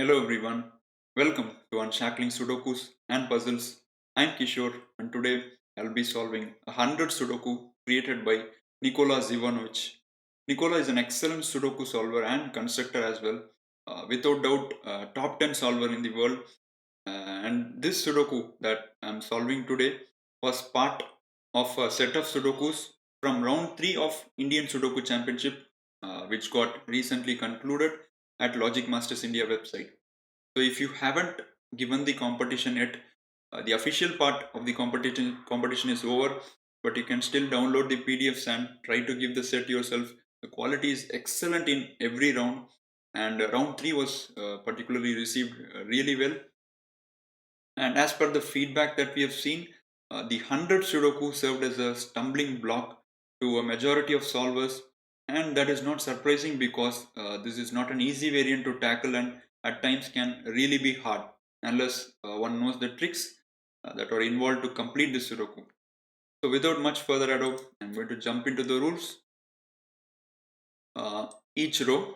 Hello everyone, welcome to Unshackling Sudokus and Puzzles. I'm Kishore and today I'll be solving 100 Sudoku created by Nikola Zivanovich. Nikola is an excellent Sudoku solver and constructor as well, without doubt top 10 solver in the world. And this Sudoku that I'm solving today was part of a set of Sudokus from round 3 of Indian Sudoku Championship, which got recently concluded at Logic Masters India website. So if you haven't given the competition yet, the official part of the competition is over, but you can still download the PDFs and try to give the set yourself. The quality is excellent in every round, and round 3 was particularly received really well. And as per the feedback that we have seen, the 100 Sudoku served as a stumbling block to a majority of solvers, and that is not surprising because this is not an easy variant to tackle and at times can really be hard unless one knows the tricks that are involved to complete the Sudoku. So without much further ado, I'm going to jump into the rules. Each row,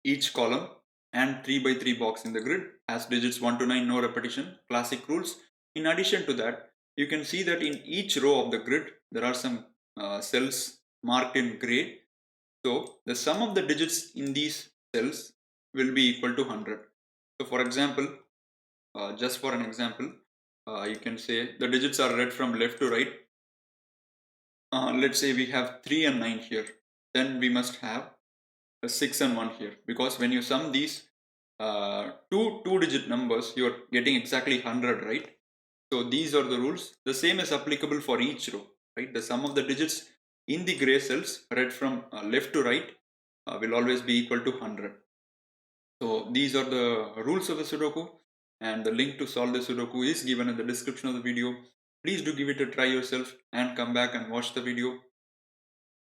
each column and 3 by 3 box in the grid has digits 1 to 9, no repetition, classic rules. In addition to that, you can see that in each row of the grid there are some cells marked in gray. So the sum of the digits in these cells will be equal to 100. So for example, just for an example, you can say the digits are read from left to right. Let's say we have 3 and 9 here, then we must have a 6 and 1 here, because when you sum these two digit numbers, you are getting exactly 100, right? So these are the rules. The same is applicable for each row, right? The sum of the digits in the gray cells read from left to right will always be equal to 100. So these are the rules of the Sudoku, and the link to solve the Sudoku is given in the description of the video. Please do give it a try yourself and come back and watch the video.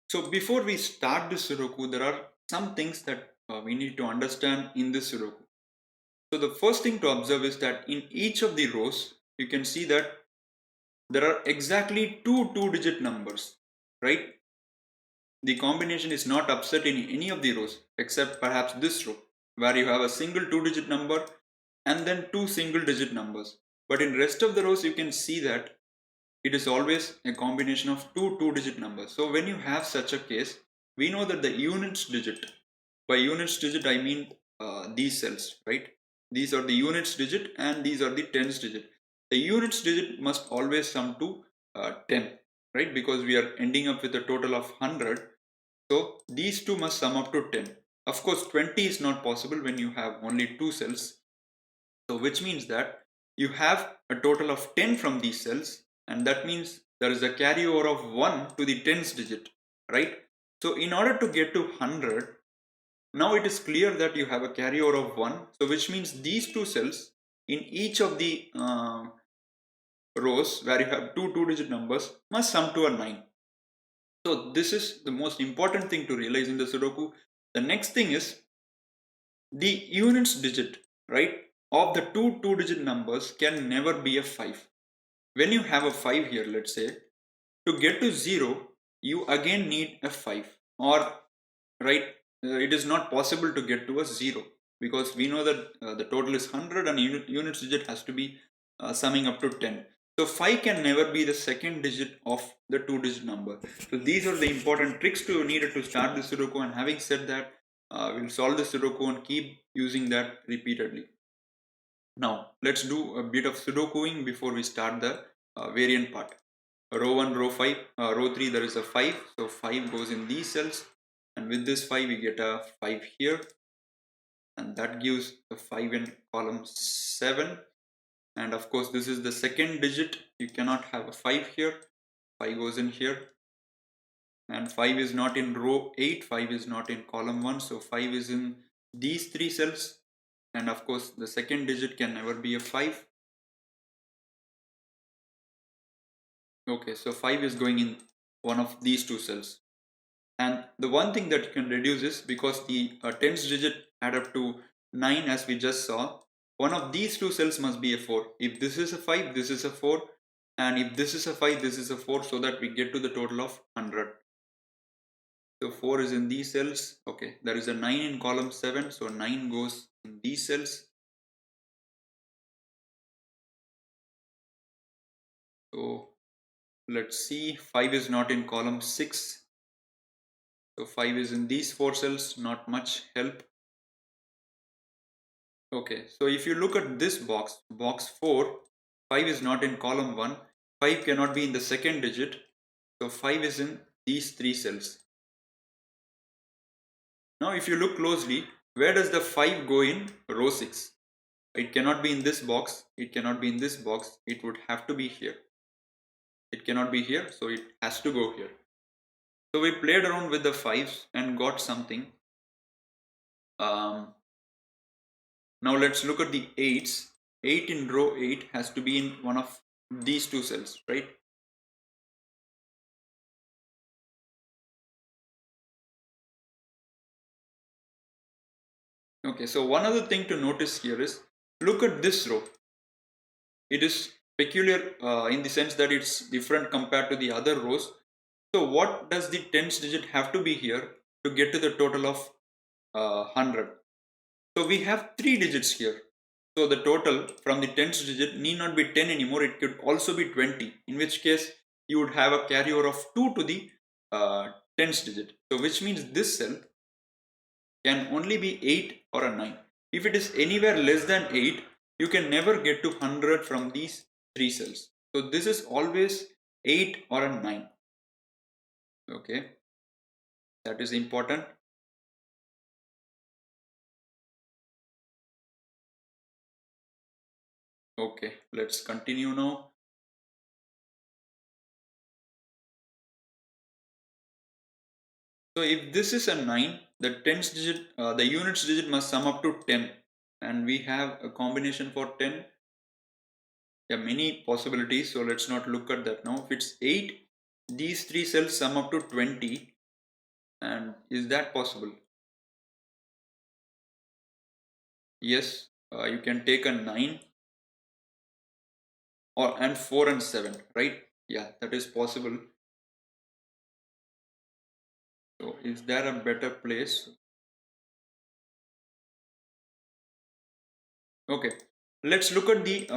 So before we start this Sudoku, there are some things that we need to understand in this Sudoku. So the first thing to observe is that in each of the rows, you can see that there are exactly two digit numbers, right? The combination is not upset in any of the rows except perhaps this row, where you have a single 2 digit number and then two single digit numbers. But in rest of the rows, you can see that it is always a combination of two digit numbers. So when you have such a case, we know that the units digit, by units digit I mean these cells, right? These are the units digit and these are the tens digit. The units digit must always sum to 10, right? Because we are ending up with a total of 100. So these two must sum up to 10. Of course 20 is not possible when you have only two cells. So which means that you have a total of 10 from these cells, and that means there is a carryover of 1 to the tens digit, right? So in order to get to 100, now it is clear that you have a carryover of 1. So which means these two cells in each of the rows where you have two digit numbers must sum to a 9. So this is the most important thing to realize in the Sudoku. The next thing is the units digit, right, of the two digit numbers can never be a 5. When you have a 5 here, let's say, to get to 0, you again need a 5, or right, it is not possible to get to a 0 because we know that the total is 100 and units digit has to be summing up to 10. So 5 can never be the second digit of the two digit number. So these are the important tricks to needed to start the Sudoku, and having said that, we'll solve the Sudoku and keep using that repeatedly. Now let's do a bit of Sudokuing before we start the variant part. Row 1, row 5, row 3 there is a 5, so 5 goes in these cells, and with this 5 we get a 5 here, and that gives a 5 in column 7. And of course this is the second digit, you cannot have a 5 here, 5 goes in here, and 5 is not in row 8, 5 is not in column 1, so 5 is in these three cells, and of course the second digit can never be a 5. Okay, so 5 is going in one of these two cells. And the one thing that you can reduce is, because the tens digit add up to 9 as we just saw, one of these two cells must be a 4. If this is a 5, this is a 4, and if this is a 5, this is a 4, so that we get to the total of 100. So 4 is in these cells. Okay, there is a 9 in column 7, so 9 goes in these cells. So let's see, 5 is not in column 6. So 5 is in these 4 cells, not much help. Okay, so if you look at this box, box 4, 5 is not in column 1. 5 cannot be in the second digit. So 5 is in these 3 cells. Now if you look closely, where does the 5 go in row 6? It cannot be in this box. It cannot be in this box. It would have to be here. It cannot be here, so it has to go here. So we played around with the 5s and got something. Now let's look at the 8s. 8 in row 8 has to be in one of these 2 cells, right? Okay, so one other thing to notice here is, look at this row. It is peculiar in the sense that it's different compared to the other rows. So what does the tens digit have to be here to get to the total of 100? So we have 3 digits here. So the total from the tens digit need not be 10 anymore. It could also be 20, in which case you would have a carryover of 2 to the tens digit. So which means this cell can only be 8 or a 9. If it is anywhere less than 8, you can never get to 100 from these 3 cells. So this is always 8 or a 9. Okay, that is important. Okay, let's continue now. So if this is a 9, the tens digit, the units digit must sum up to 10, and we have a combination for 10. Yeah, many possibilities, so let's not look at that now. If it's 8, these 3 cells sum up to 20, and is that possible? Yes, you can take a 9 and 4 and 7, right? Yeah, that is possible. So is there a better place? Okay, let's look at the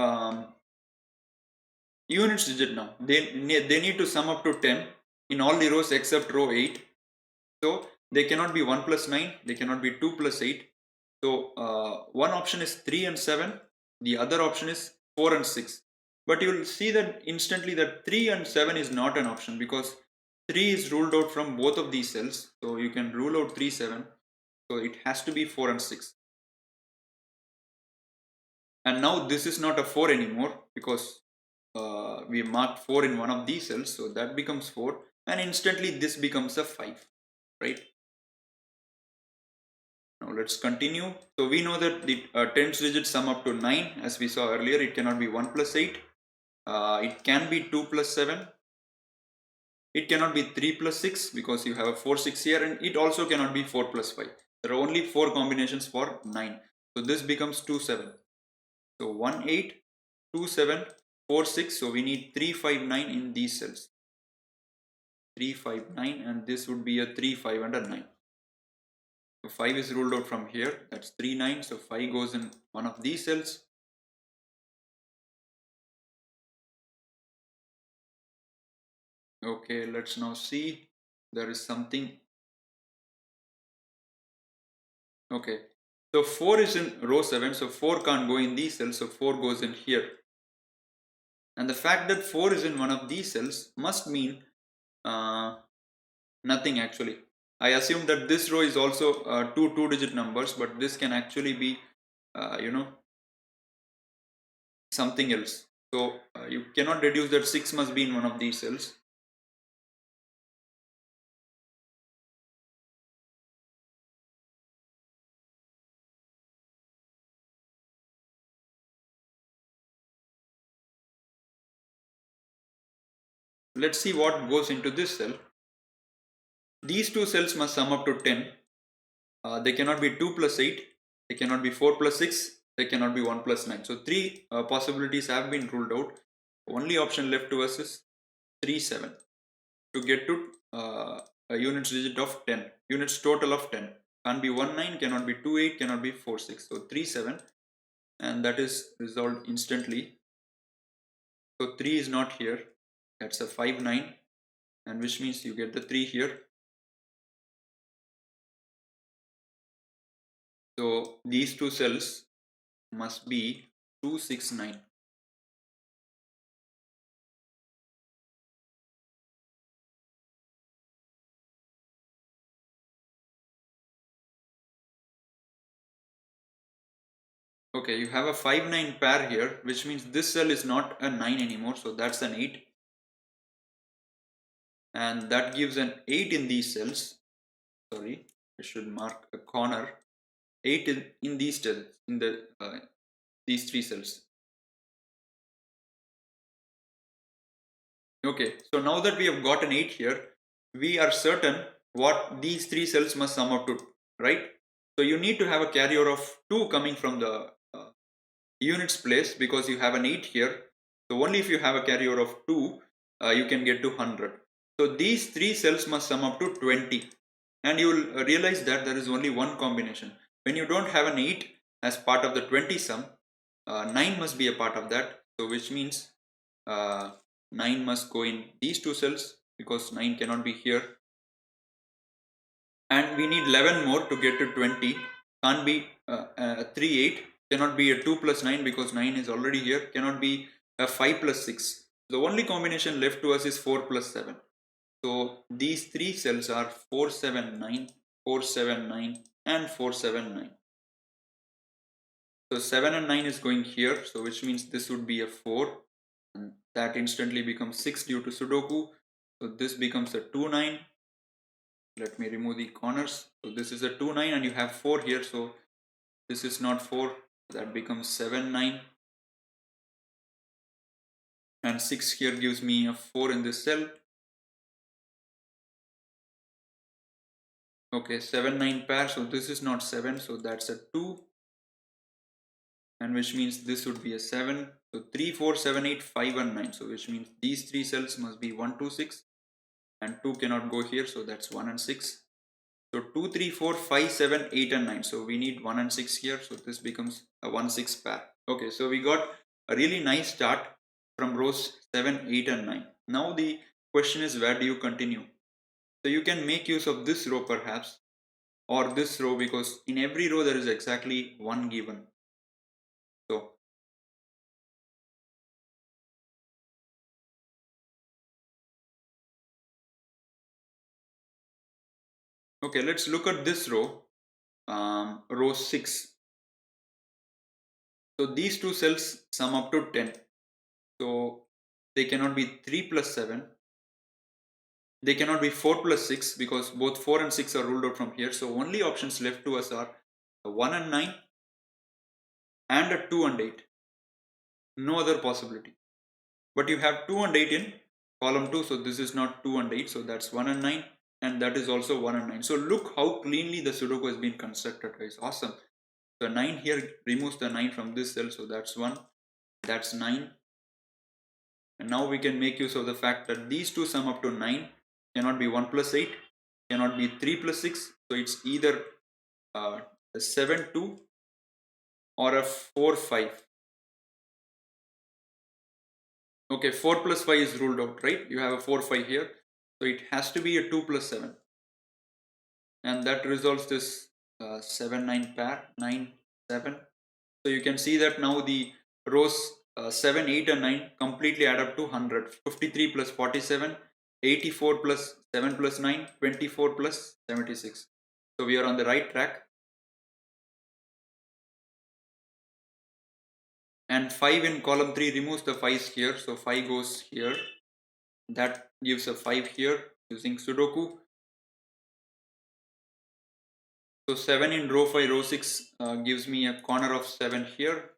units digit now. They need to sum up to 10 in all the rows except row 8. So they cannot be 1 plus 9, they cannot be 2 plus 8. So one option is 3 and 7, the other option is 4 and 6. But you will see that instantly that 3 and 7 is not an option, because 3 is ruled out from both of these cells. So you can rule out 3, 7. So it has to be 4 and 6. And now this is not a 4 anymore, because we marked 4 in one of these cells. So that becomes 4. And instantly this becomes a 5, right? Now let's continue. So we know that the tens digits sum up to 9, as we saw earlier. It cannot be 1 plus 8. It can be 2 plus 7. It cannot be 3 plus 6, because you have a 4, 6 here, and it also cannot be 4 plus 5. There are only 4 combinations for 9. So this becomes 2, 7. So 1, 8, 2, 7, 4, 6. So we need 3, 5, 9 in these cells. 3, 5, 9, and this would be a 3, 5 and a 9. So 5 is ruled out from here. That's 3, 9. So 5 goes in one of these cells. Okay, let's now see. There is something. Okay, so 4 is in row 7, so 4 can't go in these cells, so 4 goes in here. And the fact that 4 is in one of these cells must mean nothing actually. I assume that this row is also two two-digit numbers, but this can actually be, something else. So you cannot deduce that 6 must be in one of these cells. Let's see what goes into this cell. These two cells must sum up to 10. They cannot be 2 plus 8. They cannot be 4 plus 6. They cannot be 1 plus 9. So 3 possibilities have been ruled out. Only option left to us is 3, 7 to get to a units digit of 10, units total of 10. Can't be 1 9, cannot be 2 8, cannot be 4 6. So 3 7, and that is resolved instantly. So 3 is not here, that's a 5 9, and which means you get the 3 here. So these two cells must be 2 6 9. Okay, you have a 5 9 pair here, which means this cell is not a 9 anymore, so that's an 8. And that gives an 8 in these cells. Sorry, I should mark a corner. 8 in these cells, in these three cells. Okay, so now that we have got an 8 here, we are certain what these three cells must sum up to, right? So you need to have a carrier of 2 coming from the units place, because you have an 8 here. So only if you have a carrier of 2, you can get to 100. So these three cells must sum up to 20, and you will realize that there is only one combination. When you don't have an 8 as part of the 20 sum, 9 must be a part of that. So which means 9 must go in these two cells, because 9 cannot be here, and we need 11 more to get to 20. Can't be 3 8, cannot be a 2 plus 9 because 9 is already here, cannot be a 5 plus 6. The only combination left to us is 4 plus 7. So these three cells are 4 7 9, 4 7 9, and 4 7 9. So 7 and 9 is going here, so which means this would be a 4, and that instantly becomes 6 due to Sudoku. So this becomes a 2 9. Let me remove the corners. So this is a 2 9, and you have 4 here, so this is not 4, that becomes 7 9, and 6 here gives me a 4 in this cell. Okay, 7 9 pair, so this is not 7, so that's a 2, and which means this would be a 7. So 3 4 7 8 5 and 9, so which means these three cells must be 1 2 6, and 2 cannot go here, so that's 1 and 6. So 2 3 4 5 7 8 and 9, so we need 1 and 6 here, so this becomes a 1 6 pair. Okay, so we got a really nice start from rows 7 8 and 9. Now the question is, where do you continue? So you can make use of this row perhaps, or this row, because in every row there is exactly one given. So okay, let's look at this row, row 6. So these two cells sum up to 10. So they cannot be 3 plus 7. They cannot be 4 plus 6, because both 4 and 6 are ruled out from here. So only options left to us are a 1 and 9 and a 2 and 8. No other possibility. But you have 2 and 8 in column 2. So this is not 2 and 8. So that's 1 and 9. And that is also 1 and 9. So look how cleanly the Sudoku has been constructed, guys. Awesome. So 9 here removes the 9 from this cell. So that's 1. That's 9. And now we can make use of the fact that these two sum up to 9. Cannot be 1 plus 8. Cannot be 3 plus 6. So it's either a 7 2 or a 4 5. Okay, 4 plus 5 is ruled out, right? You have a 4 5 here. So it has to be a 2 plus 7. And that resolves this 7 9 pair, 9 7. So you can see that now the rows 7 8 and 9 completely add up to 100. 53 plus 47, 84 plus 7 plus 9, 24 plus 76. So we are on the right track. And 5 in column 3 removes the 5s here, so 5 goes here. That gives a 5 here using Sudoku. So 7 in row 5, row 6 gives me a corner of 7 here.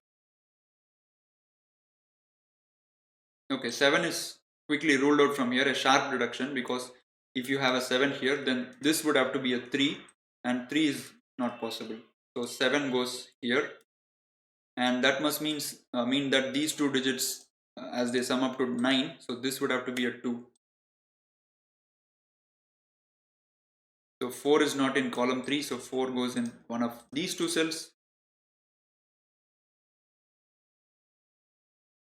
Okay, 7 is quickly ruled out from here, a sharp reduction, because if you have a 7 here, then this would have to be a 3, and 3 is not possible. So 7 goes here, and that must mean that these two digits, as they sum up to 9, so this would have to be a 2. So 4 is not in column 3, so 4 goes in one of these two cells.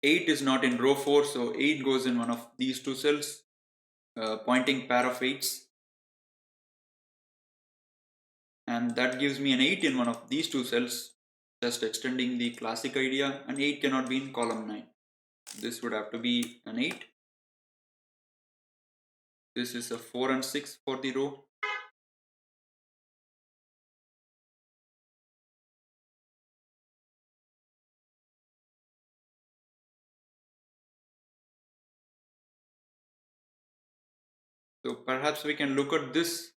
8 is not in row 4, so 8 goes in one of these two cells, pointing pair of 8s. And that gives me an 8 in one of these two cells, just extending the classic idea, and 8 cannot be in column 9. This would have to be an 8. This is a 4 and 6 for the row. So perhaps we can look at this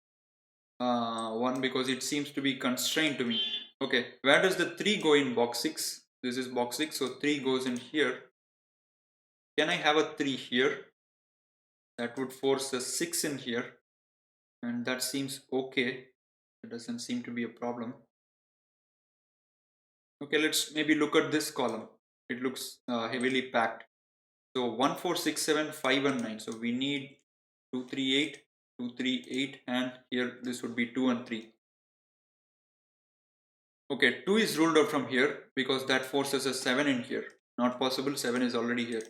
one because it seems to be constrained to me. Okay, where does the 3 go in box 6? This is box 6, so 3 goes in here. Can I have a 3 here? That would force a 6 in here, and that seems okay. It doesn't seem to be a problem. Okay, let's maybe look at this column. It looks heavily packed. So 1, 4, 6, 7, 5 and 9. So we need 2, 3, 8, 2, 3, 8, and here this would be 2 and 3. Okay, 2 is ruled out from here because that forces a 7 in here. Not possible, 7 is already here.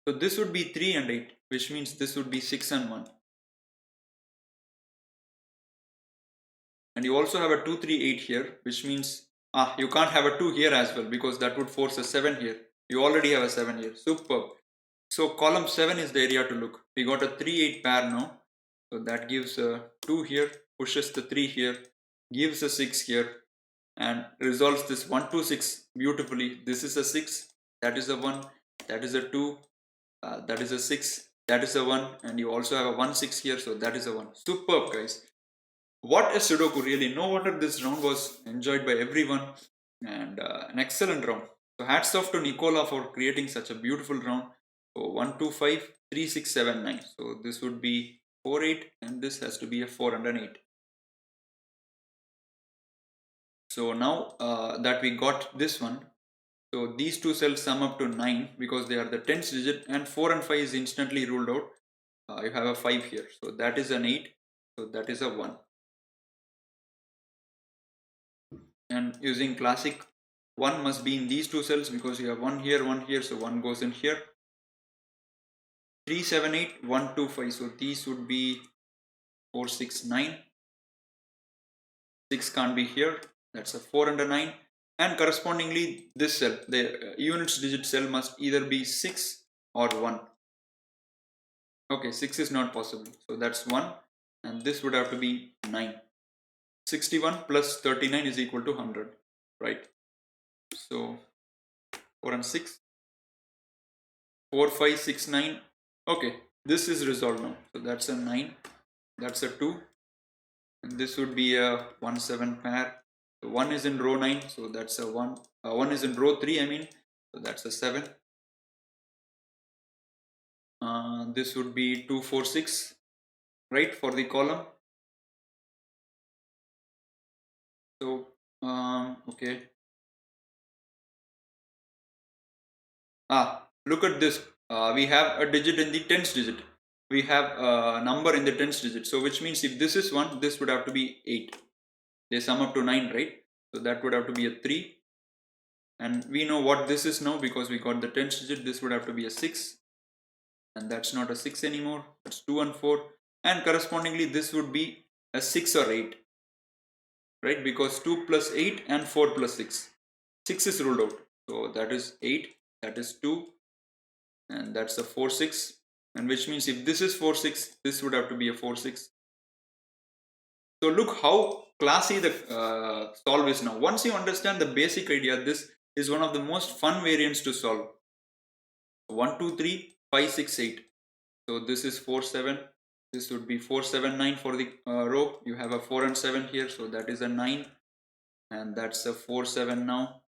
So this would be 3 and 8, which means this would be 6 and 1. And you also have a 2, 3, 8 here, which means you can't have a 2 here as well because that would force a 7 here. You already have a 7 here. Superb. So column 7 is the area to look. We got a 3, 8 pair now. So that gives a 2 here, pushes the 3 here, gives a 6 here, and resolves this 1, 2, 6 beautifully. This is a 6, that is a 1, that is a 2, that is a 6, that is a 1, and you also have a 1, 6 here, so that is a 1. Superb, guys. What a Sudoku, really. No wonder this round was enjoyed by everyone, and an excellent round. So hats off to Nikola for creating such a beautiful round. So 1, 2, 5, 3, 6, 7, 9. So this would be 4, 8, and this has to be a 4 and an 8. So now that we got this one, so these two cells sum up to 9 because they are the tens digit, and 4 and 5 is instantly ruled out. You have a 5 here, so that is an 8, so that is a 1. And using classic, 1 must be in these two cells because you have 1 here, so 1 goes in here. 3, 7, 8, 1, 2, 5, so these would be 4, 6, 9. 6 can't be here, that's a 4 and a 9. And correspondingly, this cell, the units digit cell, must either be 6 or 1. Okay, 6 is not possible, so that's 1, and this would have to be 9. 61 plus 39 is equal to 100, right? So 4 and 6, 4, 5, 6, 9. Okay, this is resolved now, so that's a 9, that's a 2, and this would be a 1, 7 pair. So 1 is in row 9, so that's a 1. 1 is in row 3, I mean, so that's a 7. This would be 2, 4, 6, right, for the column. So okay, look at this. We have a digit in the tens digit. We have a number in the tens digit, so which means if this is 1, this would have to be 8. They sum up to 9, right? So that would have to be a 3, and we know what this is now because we got the tens digit. This would have to be a 6, and that's not a 6 anymore, that's 2 and 4, and correspondingly this would be a 6 or 8, right? Because 2 plus 8 and 4 plus 6, 6 is ruled out, so that is 8, that is 2, and that's a 4, 6, and which means if this is 4, 6, this would have to be a 4, 6. So look how classy the solve is now. Once you understand the basic idea, this is one of the most fun variants to solve. 1, 2, 3, 5, 6, 8. So this is 4, 7. This would be 4, 7, 9 for the row. You have a 4 and 7 here, so that is a 9, and that's a 4, 7 now.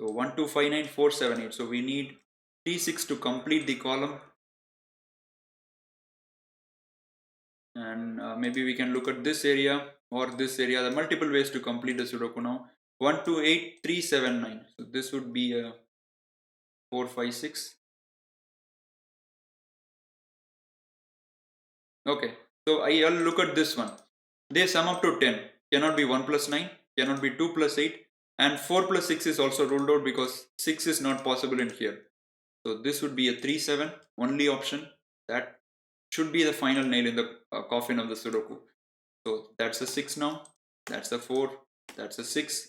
So 1, 2, 5, 9, 4, 7, 8. So we need 3, 6 to complete the column. And maybe we can look at this area or this area. There are multiple ways to complete the Sudoku now. 1, 2, 8, 3, 7, 9. So this would be a 4, 5, 6. Okay, so I'll look at this one. They sum up to 10. Cannot be 1 plus 9, cannot be 2 plus 8, and 4 plus 6 is also ruled out because 6 is not possible in here. So this would be a 3 7 only option. That should be the final nail in the coffin of the Sudoku. So that's a 6 now, that's a 4, that's a 6,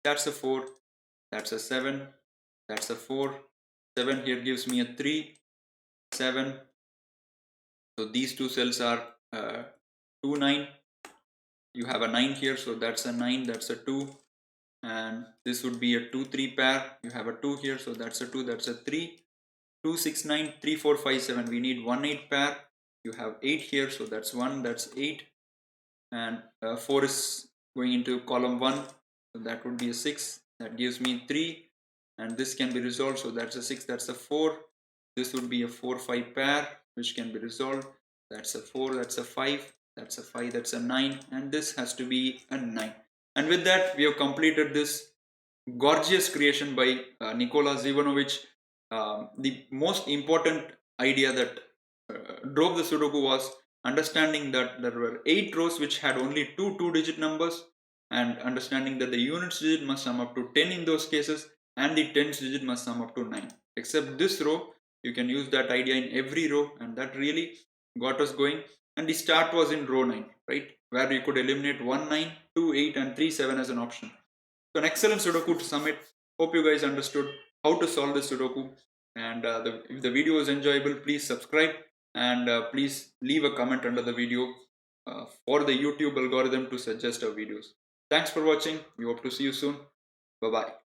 that's a 4, that's a 7, that's a 4, 7 here gives me a 3, 7. So these two cells are 2 9. You have a 9 here, so that's a 9, that's a 2, and this would be a 2 3 pair. You have a 2 here, so that's a 2, that's a 3, 2 6 9 3 4 5 7. We need 1 8 pair. You have 8 here, so that's 1, that's 8, and 4 is going into column 1, so that would be a 6, that gives me 3, and this can be resolved, so that's a 6, that's a 4. This would be a 4 5 pair which can be resolved. That's a 4, that's a 5, that's a 5, that's a 9, and this has to be a 9. And with that, we have completed this gorgeous creation by Nikola Zivanovich. The most important idea that drove the Sudoku was understanding that there were 8 rows which had only two two-digit numbers, and understanding that the units digit must sum up to 10 in those cases, and the tens digit must sum up to 9. Except this row, you can use that idea in every row, and that really got us going. And the start was in row 9, right, where you could eliminate 1 9, 2 8, and 3 7 as an option. So an excellent Sudoku to submit. Hope you guys understood how to solve this Sudoku. And if the video was enjoyable, please subscribe, and please leave a comment under the video for the YouTube algorithm to suggest our videos. Thanks for watching. We hope to see you soon. Bye bye.